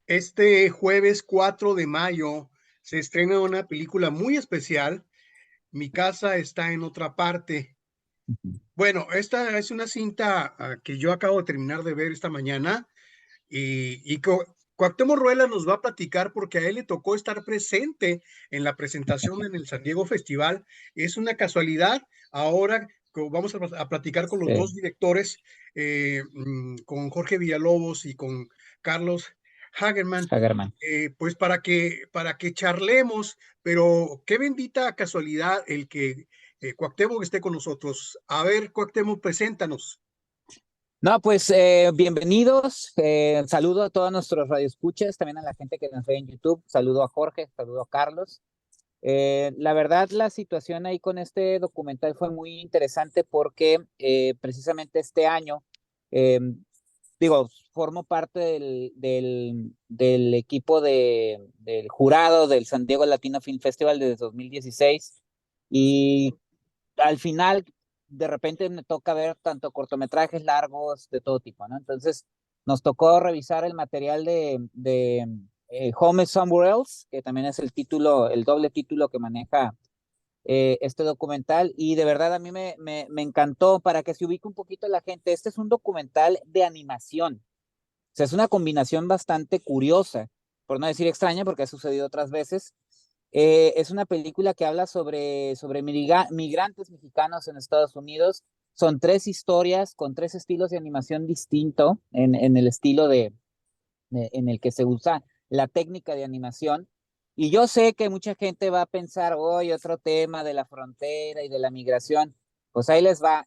Este jueves 4 de mayo se estrena una película muy especial. Mi casa está en otra parte. Ujú. Bueno, esta es una cinta que yo acabo de terminar de ver esta mañana y Cuauhtémoc Ruela nos va a platicar porque a él le tocó estar presente en la presentación en el San Diego Festival. Es una casualidad. Ahora vamos a platicar con los dos Sí, directores, con Jorge Villalobos y con Carlos Hagerman, Hagerman. pues para que charlemos, pero qué bendita casualidad el que Cuauhtémoc esté con nosotros. A ver, Cuauhtémoc, preséntanos. No, pues bienvenidos. Saludo a todos nuestros radioescuchas, también a la gente que nos ve en YouTube. Saludo a Jorge, saludo a Carlos. La verdad, la situación ahí con este documental fue muy interesante porque precisamente este año, eh, formo parte del equipo del jurado del San Diego Latino Film Festival desde 2016 y al final, de repente me toca ver tanto cortometrajes largos de todo tipo, ¿no? Entonces, nos tocó revisar el material de Home is Somewhere Else, que también es el título, el doble título que maneja este documental, y de verdad a mí me encantó para que se ubique un poquito la gente. Este es un documental de animación, o sea, es una combinación bastante curiosa, por no decir extraña, porque ha sucedido otras veces. Es una película que habla sobre migrantes mexicanos en Estados Unidos. Son tres historias con tres estilos de animación distinto en el estilo en el que se usa la técnica de animación. Y yo sé que mucha gente va a pensar, hoy otro tema de la frontera y de la migración. Pues ahí les va.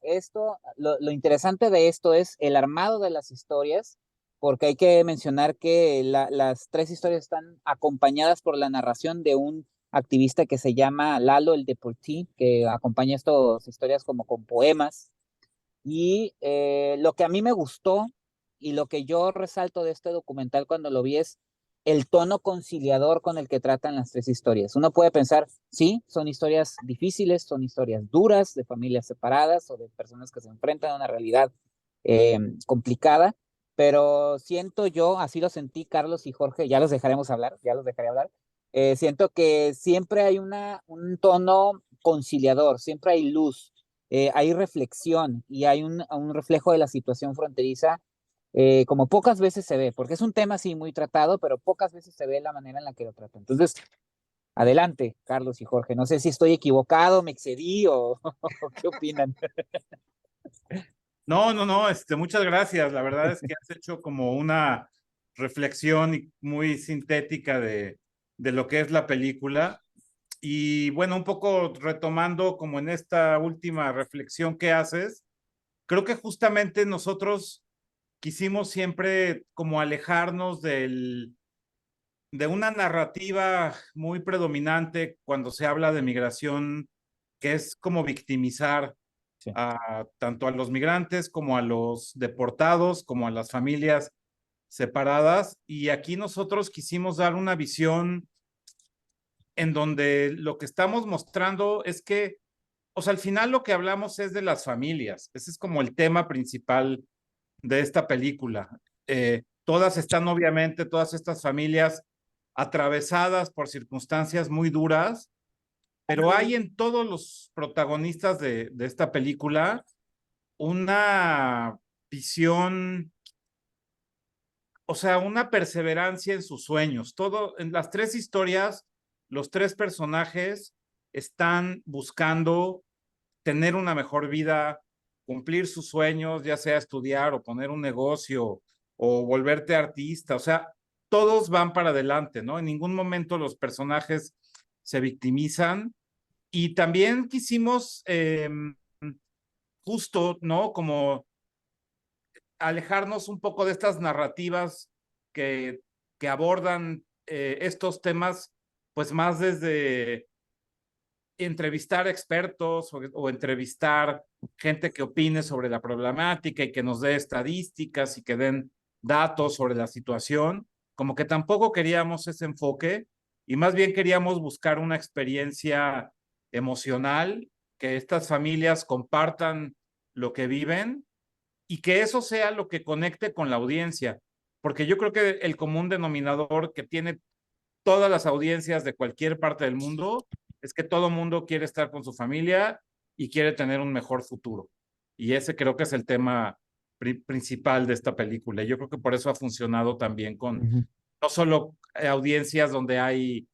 Lo interesante de esto es el armado de las historias, porque hay que mencionar que las tres historias están acompañadas por la narración de un activista que se llama Lalo el Deportí, que acompaña estas historias como con poemas. Y lo que a mí me gustó y lo que yo resalto de este documental cuando lo vi es el tono conciliador con el que tratan las tres historias. Uno puede pensar, sí, son historias difíciles, son historias duras de familias separadas o de personas que se enfrentan a una realidad complicada, pero siento yo, así lo sentí Carlos y Jorge, ya los dejaremos hablar, ya los dejaré hablar. Siento que siempre hay un tono conciliador, siempre hay luz, hay reflexión y hay un reflejo de la situación fronteriza, como pocas veces se ve, porque es un tema así muy tratado, pero pocas veces se ve la manera en la que lo trata. Entonces, adelante, Carlos y Jorge. No sé si estoy equivocado, me excedí o qué opinan. No, no, no, muchas gracias. La verdad es que has hecho como una reflexión muy sintética de lo que es la película. Y bueno, un poco retomando como en esta última reflexión que haces, creo que justamente nosotros quisimos siempre como alejarnos de una narrativa muy predominante cuando se habla de migración, que es como victimizar Sí. tanto a los migrantes como a los deportados, como a las familias separadas. Y aquí nosotros quisimos dar una visión en donde lo que estamos mostrando es que, o sea, al final lo que hablamos es de las familias. Ese es como el tema principal de esta película. Todas están, obviamente, todas estas familias atravesadas por circunstancias muy duras, pero hay en todos los protagonistas de esta película una visión, o sea, una perseverancia en sus sueños. Todo, en las tres historias, los tres personajes están buscando tener una mejor vida, cumplir sus sueños, ya sea estudiar o poner un negocio o volverte artista. O sea, todos van para adelante, ¿no? En ningún momento los personajes se victimizan. Y también quisimos justo, ¿no? Como alejarnos un poco de estas narrativas que, que abordan estos temas, pues más desde entrevistar expertos o entrevistar gente que opine sobre la problemática y que nos dé estadísticas y que den datos sobre la situación, como que tampoco queríamos ese enfoque y más bien queríamos buscar una experiencia emocional, que estas familias compartan lo que viven y que eso sea lo que conecte con la audiencia. porque yo creo que el común denominador que tiene todas las audiencias de cualquier parte del mundo es que todo mundo quiere estar con su familia y quiere tener un mejor futuro. Y ese creo que es el tema principal de esta película. Y yo creo que por eso ha funcionado también con no solo audiencias donde hay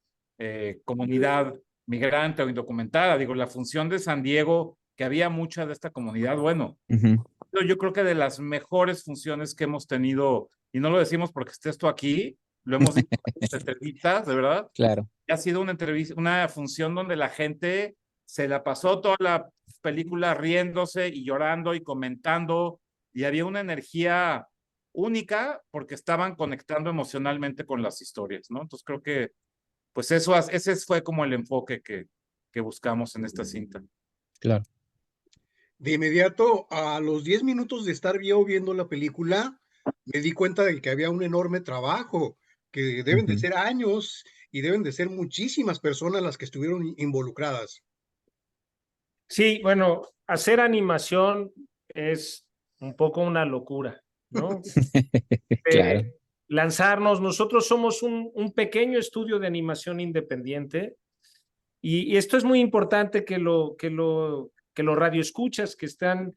comunidad migrante o indocumentada. Digo, la función de San Diego, que había mucha de esta comunidad, bueno, yo creo que de las mejores funciones que hemos tenido, y no lo decimos porque estés tú aquí, lo hemos dicho en entrevistas, de verdad. Claro. Ha sido una entrevista, una función donde la gente se la pasó toda la película riéndose y llorando y comentando, y había una energía única porque estaban conectando emocionalmente con las historias, ¿no? Entonces creo que, pues eso, ese fue como el enfoque que buscamos en esta cinta. Claro. De inmediato, a los 10 minutos de estar yo viendo la película, me di cuenta de que había un enorme trabajo, que deben de ser años y deben de ser muchísimas personas las que estuvieron involucradas. Sí, bueno, hacer animación es un poco una locura, ¿no? Claro. Lanzarnos, nosotros somos un pequeño estudio de animación independiente y esto es muy importante que los radioescuchas que están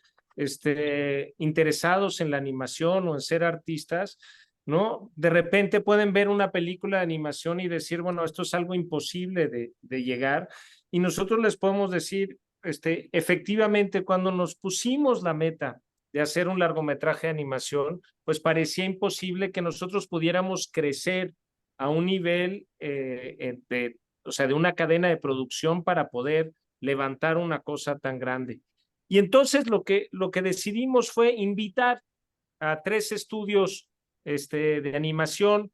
interesados en la animación o en ser artistas, ¿no? De repente pueden ver una película de animación y decir, bueno, esto es algo imposible de llegar, y nosotros les podemos decir, efectivamente, cuando nos pusimos la meta de hacer un largometraje de animación, pues parecía imposible que nosotros pudiéramos crecer a un nivel o sea, de una cadena de producción para poder levantar una cosa tan grande. Y entonces lo que decidimos fue invitar a 3 estudios de animación,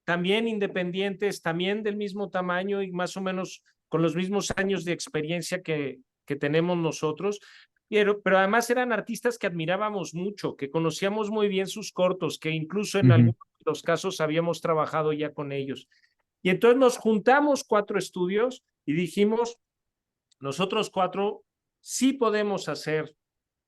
también independientes, también del mismo tamaño y más o menos con los mismos años de experiencia que tenemos nosotros, pero además eran artistas que admirábamos mucho, que conocíamos muy bien sus cortos, que incluso en algunos de los casos habíamos trabajado ya con ellos. Y entonces nos juntamos 4 estudios y dijimos, nosotros 4 sí podemos hacer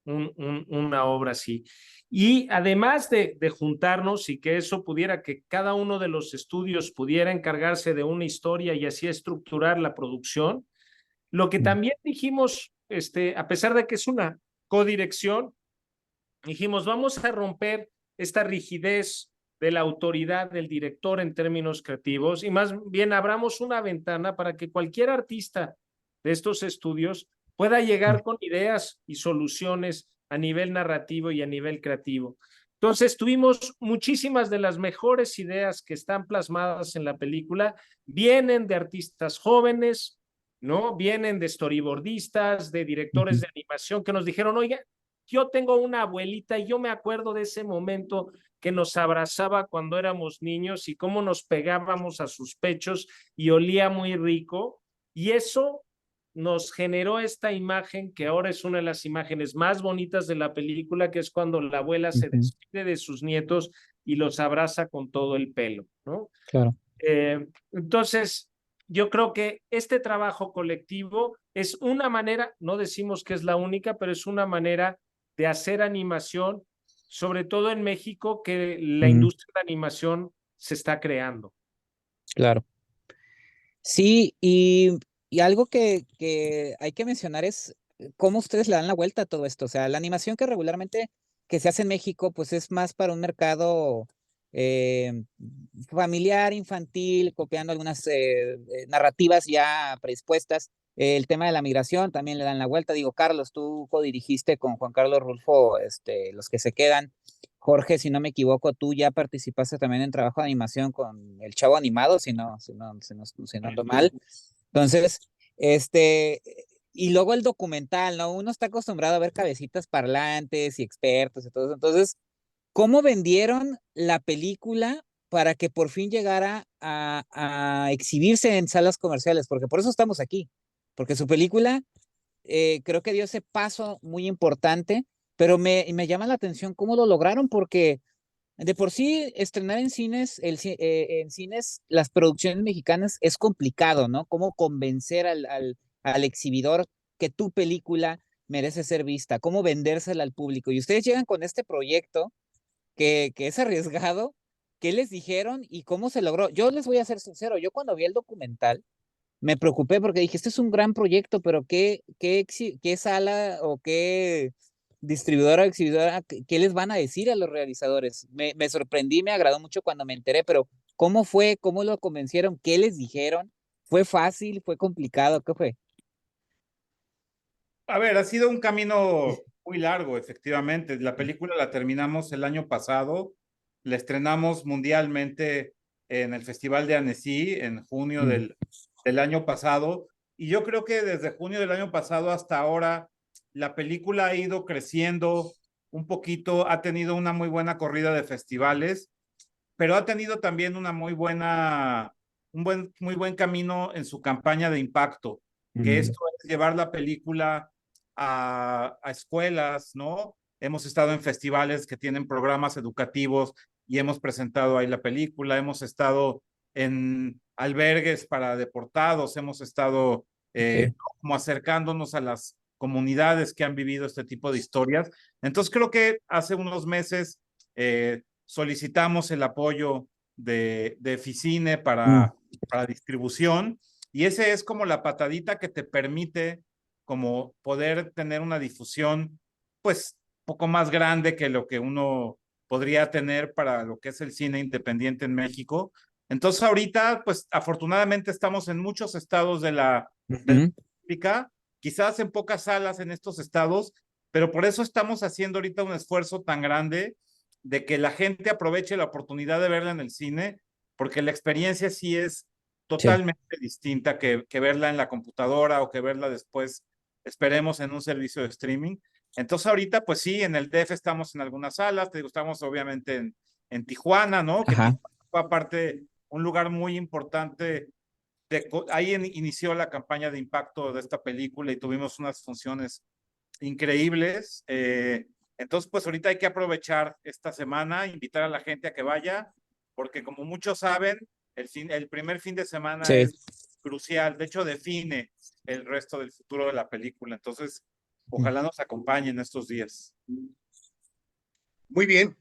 una obra así. Y además de juntarnos y que eso pudiera, que cada uno de los estudios pudiera encargarse de una historia y así estructurar la producción, lo que también dijimos, a pesar de que es una codirección, dijimos, vamos a romper esta rigidez de la autoridad del director en términos creativos y más bien abramos una ventana para que cualquier artista de estos estudios pueda llegar con ideas y soluciones a nivel narrativo y a nivel creativo. Entonces tuvimos muchísimas de las mejores ideas que están plasmadas en la película, vienen de artistas jóvenes, ¿no? Vienen de storyboardistas, de directores de animación que nos dijeron, oiga, yo tengo una abuelita y yo me acuerdo de ese momento que nos abrazaba cuando éramos niños y cómo nos pegábamos a sus pechos y olía muy rico. Y eso nos generó esta imagen que ahora es una de las imágenes más bonitas de la película, que es cuando la abuela se despide de sus nietos y los abraza con todo el pelo, ¿no? Claro. Entonces, yo creo que este trabajo colectivo es una manera, no decimos que es la única, pero es una manera de hacer animación, sobre todo en México, que la industria de animación se está creando. Claro. Sí, y algo que hay que mencionar es cómo ustedes le dan la vuelta a todo esto. O sea, la animación que regularmente que se hace en México, pues es más para un mercado familiar, infantil, copiando algunas narrativas ya predispuestas. El tema de la migración también le dan la vuelta. Digo, Carlos, tú codirigiste con Juan Carlos Rulfo Los que se quedan. Jorge, si no me equivoco, tú ya participaste también en trabajo de animación con El Chavo Animado, si no ando mal. Entonces, y luego el documental, ¿no? Uno está acostumbrado a ver cabecitas parlantes y expertos y todo eso. Entonces, ¿cómo vendieron la película para que por fin llegara a exhibirse en salas comerciales? Porque por eso estamos aquí, porque su película creo que dio ese paso muy importante, pero me llama la atención cómo lo lograron, porque de por sí estrenar en cines, en cines las producciones mexicanas es complicado, ¿no? Cómo convencer al exhibidor que tu película merece ser vista, cómo vendérsela al público. Y ustedes llegan con este proyecto que es arriesgado, ¿qué les dijeron y cómo se logró? Yo les voy a ser sincero, yo cuando vi el documental me preocupé porque dije, este es un gran proyecto, pero ¿qué sala o qué distribuidora o exhibidora, qué les van a decir a los realizadores? Me sorprendí, me agradó mucho cuando me enteré, pero ¿cómo fue? ¿Cómo lo convencieron? ¿Qué les dijeron? ¿Fue fácil? ¿Fue complicado? ¿Qué fue? A ver, ha sido un camino muy largo, efectivamente. La película la terminamos el año pasado, la estrenamos mundialmente en el Festival de Annecy en junio del año pasado. Y yo creo que desde junio del año pasado hasta ahora, la película ha ido creciendo un poquito, ha tenido una muy buena corrida de festivales, pero ha tenido también una muy buen camino en su campaña de impacto, que esto es llevar la película a escuelas, ¿no? Hemos estado en festivales que tienen programas educativos y hemos presentado ahí la película, hemos estado en albergues para deportados, hemos estado como acercándonos a las comunidades que han vivido este tipo de historias. Entonces creo que hace unos meses solicitamos el apoyo de Ficine para distribución y ese es como la patadita que te permite como poder tener una difusión pues poco más grande que lo que uno podría tener para lo que es el cine independiente en México. Entonces ahorita pues afortunadamente estamos en muchos estados de la República, quizás en pocas salas en estos estados, pero por eso estamos haciendo ahorita un esfuerzo tan grande de que la gente aproveche la oportunidad de verla en el cine, porque la experiencia sí es totalmente distinta que verla en la computadora o que verla después, esperemos, en un servicio de streaming. Entonces ahorita, pues sí, en el DF estamos en algunas salas, te digo, estamos obviamente en Tijuana, ¿no? Que Tijuana fue aparte un lugar muy importante. Ahí inició la campaña de impacto de esta película y tuvimos unas funciones increíbles. Entonces, pues ahorita hay que aprovechar esta semana, invitar a la gente a que vaya, porque como muchos saben, el primer fin de semana es crucial, de hecho define el resto del futuro de la película. Entonces, ojalá nos acompañen estos días. Muy bien.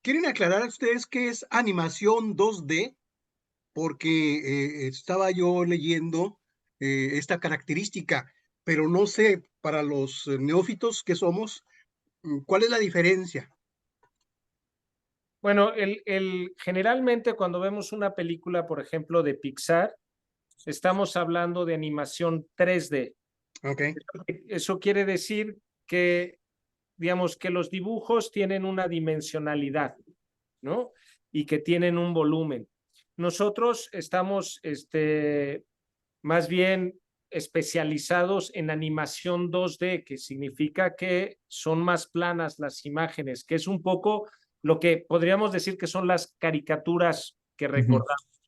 ¿Quieren aclarar a ustedes qué es animación 2D? Porque estaba yo leyendo esta característica, pero no sé, para los neófitos que somos, ¿cuál es la diferencia? Bueno, generalmente cuando vemos una película, por ejemplo, de Pixar, estamos hablando de animación 3D. Okay. Eso quiere decir que, digamos, que los dibujos tienen una dimensionalidad, ¿no? Y que tienen un volumen. Nosotros estamos, más bien especializados en animación 2D, que significa que son más planas las imágenes, que es un poco lo que podríamos decir que son las caricaturas que recordamos,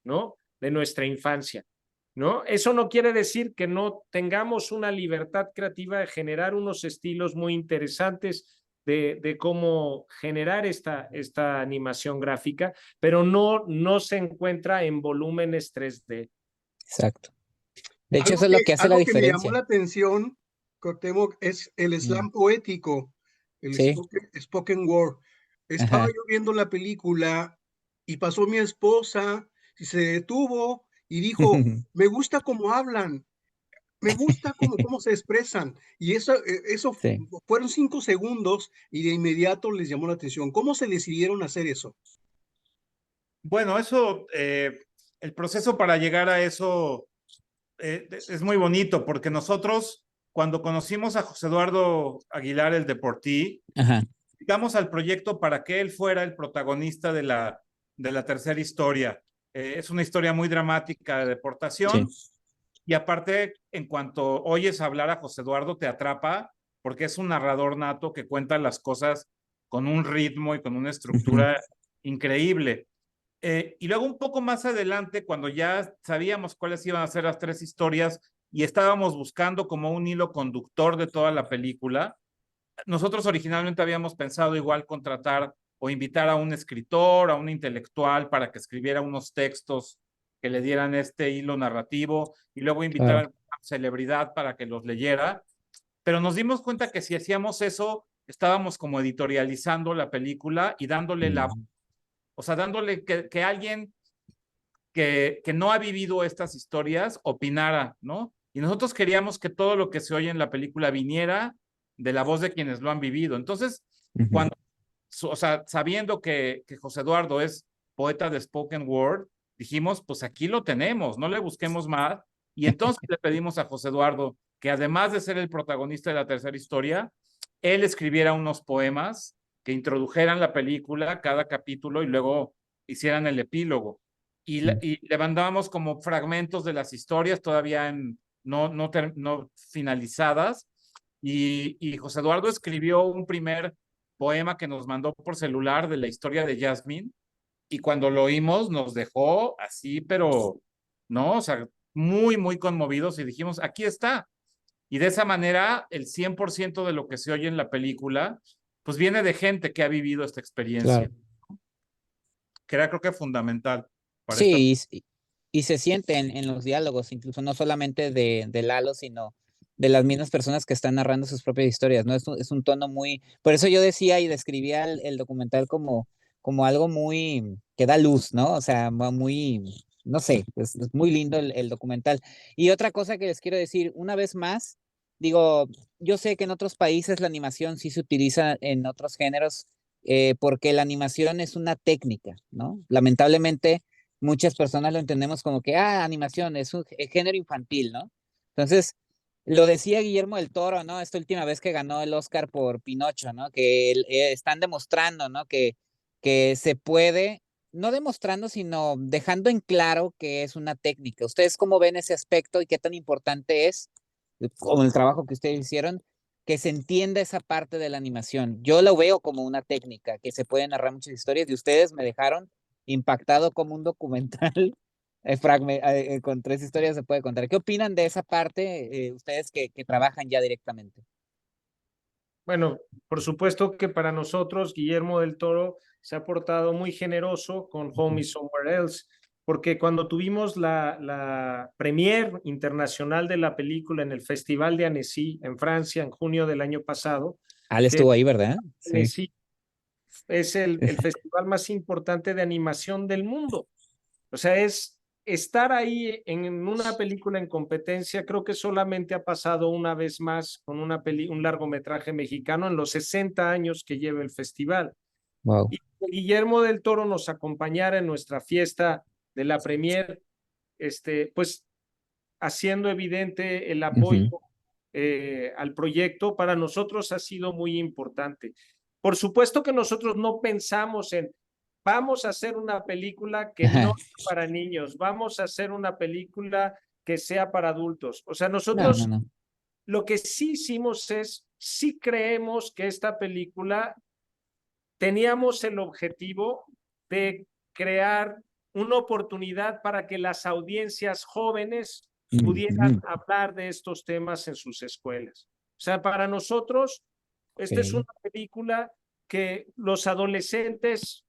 ¿no? De nuestra infancia, ¿no? Eso no quiere decir que no tengamos una libertad creativa de generar unos estilos muy interesantes de cómo generar esta animación gráfica, pero no se encuentra en volúmenes 3D. Exacto. De hecho, eso es lo que hace la Algo que me llamó diferencia. la atención, Cuauhtémoc, es el slam poético, el spoken word. Estaba yo viendo la película y pasó mi esposa y se detuvo y dijo, me gusta cómo hablan, me gusta cómo se expresan. Y eso fueron 5 segundos y de inmediato les llamó la atención. ¿Cómo se decidieron hacer eso? Bueno, eso, el proceso para llegar a eso es muy bonito porque nosotros, cuando conocimos a José Eduardo Aguilar, el Deportí, invitamos al proyecto para que él fuera el protagonista de la tercera historia. Es una historia muy dramática de deportación y aparte, en cuanto oyes hablar a José Eduardo, te atrapa porque es un narrador nato que cuenta las cosas con un ritmo y con una estructura increíble. Y luego un poco más adelante, cuando ya sabíamos cuáles iban a ser las 3 historias y estábamos buscando como un hilo conductor de toda la película, nosotros originalmente habíamos pensado igual contratar o invitar a un escritor, a un intelectual para que escribiera unos textos que le dieran este hilo narrativo y luego invitar a una celebridad para que los leyera. Pero nos dimos cuenta que si hacíamos eso, estábamos como editorializando la película y dándole la O sea, dándole que alguien que no ha vivido estas historias opinara, ¿no? Y nosotros queríamos que todo lo que se oye en la película viniera de la voz de quienes lo han vivido. Entonces, cuando, o sea, sabiendo que José Eduardo es poeta de spoken word, dijimos, pues aquí lo tenemos, no le busquemos más. Y entonces le pedimos a José Eduardo que además de ser el protagonista de la tercera historia, él escribiera unos poemas que introdujeran la película, cada capítulo, y luego hicieran el epílogo. Y le mandábamos como fragmentos de las historias todavía no finalizadas. Y José Eduardo escribió un primer poema que nos mandó por celular de la historia de Jasmine. Y cuando lo oímos nos dejó así, pero no, o sea, muy, muy conmovidos y dijimos, aquí está. Y de esa manera, el 100% de lo que se oye en la película, pues viene de gente que ha vivido esta experiencia, Claro. que era creo que fundamental para esta. Sí, y se siente en los diálogos, incluso no solamente de Lalo, sino de las mismas personas que están narrando sus propias historias, ¿no? Es un tono muy... Por eso yo decía y describía el documental como algo muy... que da luz, ¿no? O sea, muy... no sé, es muy lindo el documental. Y otra cosa que les quiero decir, una vez más, digo, yo sé que en otros países la animación sí se utiliza en otros géneros, porque la animación es una técnica, ¿no? Lamentablemente muchas personas lo entendemos como que, animación, es un género infantil, ¿no? Entonces, lo decía Guillermo del Toro, ¿no? Esta última vez que ganó el Oscar por Pinocho, ¿no? Que están demostrando, ¿no? Que se puede, no demostrando, sino dejando en claro que es una técnica. ¿Ustedes cómo ven ese aspecto y qué tan importante es, con el trabajo que ustedes hicieron, que se entienda esa parte de la animación? Yo lo veo como una técnica, que se pueden narrar muchas historias y ustedes me dejaron impactado como un documental con 3 historias se puede contar. ¿Qué opinan de esa parte, ustedes que trabajan ya directamente? Bueno, por supuesto que para nosotros Guillermo del Toro se ha portado muy generoso con Home is Somewhere Else, porque cuando tuvimos la premier internacional de la película en el Festival de Annecy en Francia en junio del año pasado, Él que estuvo ahí, ¿verdad? Sí. Annecy es el festival más importante de animación del mundo. O sea, es estar ahí en una película en competencia, creo que solamente ha pasado una vez más con un largometraje mexicano en los 60 años que lleva el festival. Wow. Y Guillermo del Toro nos acompañara en nuestra fiesta de la premier, pues haciendo evidente el apoyo al proyecto, para nosotros ha sido muy importante. Por supuesto que nosotros no pensamos en vamos a hacer una película que no es para niños, vamos a hacer una película que sea para adultos. O sea, nosotros No. lo que sí hicimos es, sí creemos que esta película teníamos el objetivo de crear una oportunidad para que las audiencias jóvenes pudieran hablar de estos temas en sus escuelas. O sea, para nosotros, esta es una película que los adolescentes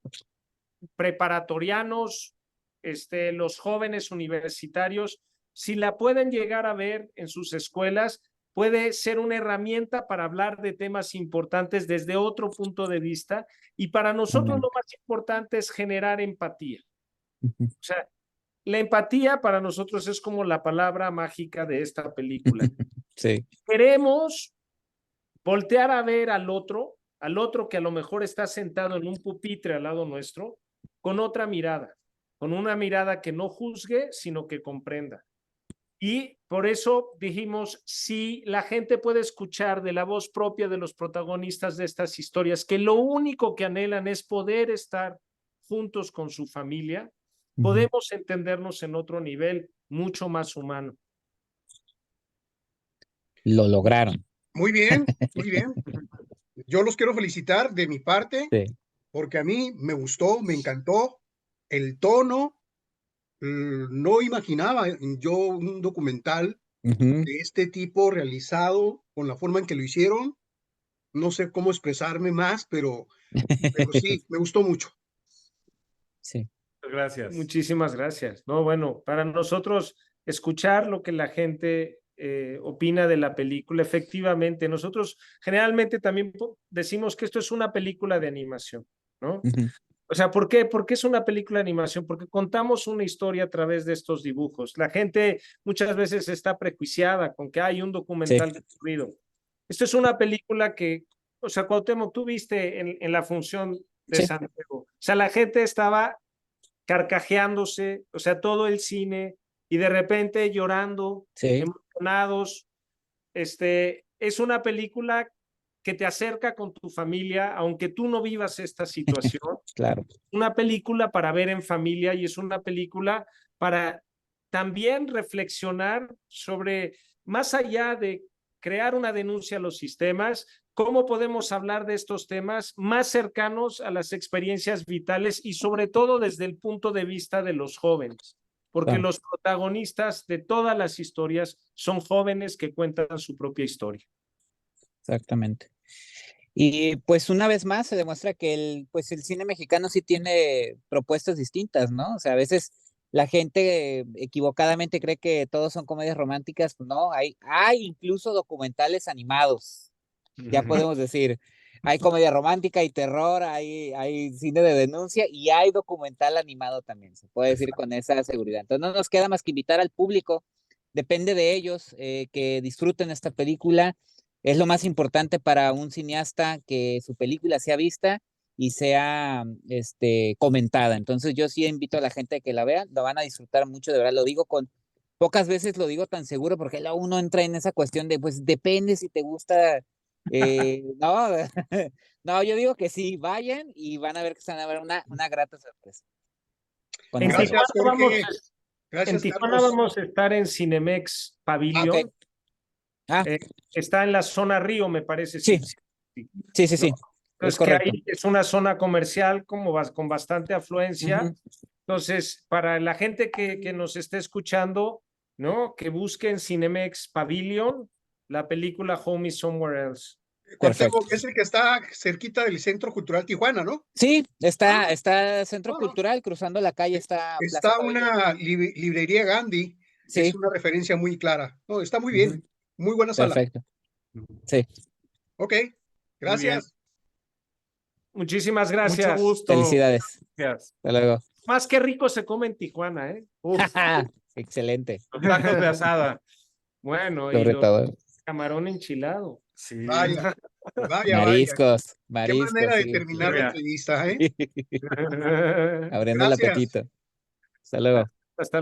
preparatorianos, los jóvenes universitarios, si la pueden llegar a ver en sus escuelas, puede ser una herramienta para hablar de temas importantes desde otro punto de vista. Y para nosotros lo más importante es generar empatía. O sea, la empatía para nosotros es como la palabra mágica de esta película. Sí. Queremos voltear a ver al otro que a lo mejor está sentado en un pupitre al lado nuestro, con otra mirada, con una mirada que no juzgue, sino que comprenda. Y por eso dijimos, si la gente puede escuchar de la voz propia de los protagonistas de estas historias, que lo único que anhelan es poder estar juntos con su familia, podemos entendernos en otro nivel mucho más humano. Lo lograron. Muy bien, muy bien. Yo los quiero felicitar de mi parte, Sí. porque a mí me gustó, me encantó el tono. No imaginaba yo un documental de este tipo realizado con la forma en que lo hicieron. No sé cómo expresarme más, pero sí, me gustó mucho. Sí. Gracias. Muchísimas gracias. No, bueno, para nosotros escuchar lo que la gente opina de la película, efectivamente, nosotros generalmente también decimos que esto es una película de animación, ¿no? O sea, ¿por qué? Porque es una película de animación, porque contamos una historia a través de estos dibujos. La gente muchas veces está prejuiciada con que hay un Sí, documental construido. Esto es una película que, o sea, Cuauhtémoc, tú viste en la función de sí, Santiago. O sea, la gente estaba carcajeándose, o sea, todo el cine, y de repente llorando, sí, emocionados. Es una película que te acerca con tu familia, aunque tú no vivas esta situación. claro. Una película para ver en familia y es una película para también reflexionar sobre, más allá de crear una denuncia a los sistemas, cómo podemos hablar de estos temas más cercanos a las experiencias vitales y sobre todo desde el punto de vista de los jóvenes, porque Claro. los protagonistas de todas las historias son jóvenes que cuentan su propia historia. Exactamente. Y pues una vez más se demuestra que pues el cine mexicano sí tiene propuestas distintas, ¿no? O sea, a veces la gente equivocadamente cree que todos son comedias románticas, pues no, hay incluso documentales animados, ya podemos decir, hay comedia romántica, hay terror, hay cine de denuncia y hay documental animado también, se puede decir con esa seguridad. Entonces no nos queda más que invitar al público, depende de ellos que disfruten esta película. Es lo más importante para un cineasta que su película sea vista y sea comentada. Entonces yo sí invito a la gente a que la vean, la van a disfrutar mucho, de verdad, lo digo con pocas veces lo digo tan seguro porque luego uno entra en esa cuestión de, pues depende si te gusta, no, no, yo digo que sí, vayan y van a ver que se van a ver una grata sorpresa. Con En esa Gracias, Tijuana, vamos, Jorge. en Gracias, Tijuana Carlos. vamos a estar en Cinemex Ah, ok. Pavilion. Ah, Está en la zona Río, me parece. sí, Sí, sí, sí, ¿no? sí, es Entonces, que correcto. ahí es una zona comercial con bastante afluencia. Ujú, Entonces, para la gente que nos esté escuchando, ¿no? Que busquen Cinemex Pavilion, la película Home is Somewhere Else. perfecto. Cuauhtémoc es el que está cerquita del Centro Cultural Tijuana, ¿no? Sí, Ah, está Centro ah, Cultural, cruzando la calle está Plaza está Pabellón. una librería Gandhi, es Sí, una referencia muy clara. No, está muy ujú, bien, muy buena sala. perfecto. Sí, Ok, Muy bien. gracias. Muchísimas Mucho gracias. gusto. felicidades. Gracias. Hasta luego. Más que rico se come en Tijuana, ¿eh? Uf, Excelente. Los tacos de asada. bueno, y Sobre los todo. camarón enchilado. Sí. Vaya, vaya, vaya. Mariscos, Qué manera mariscos, de sí. terminar la Mira. entrevista, ¿eh? Abriendo el Gracias. apetito. Hasta luego.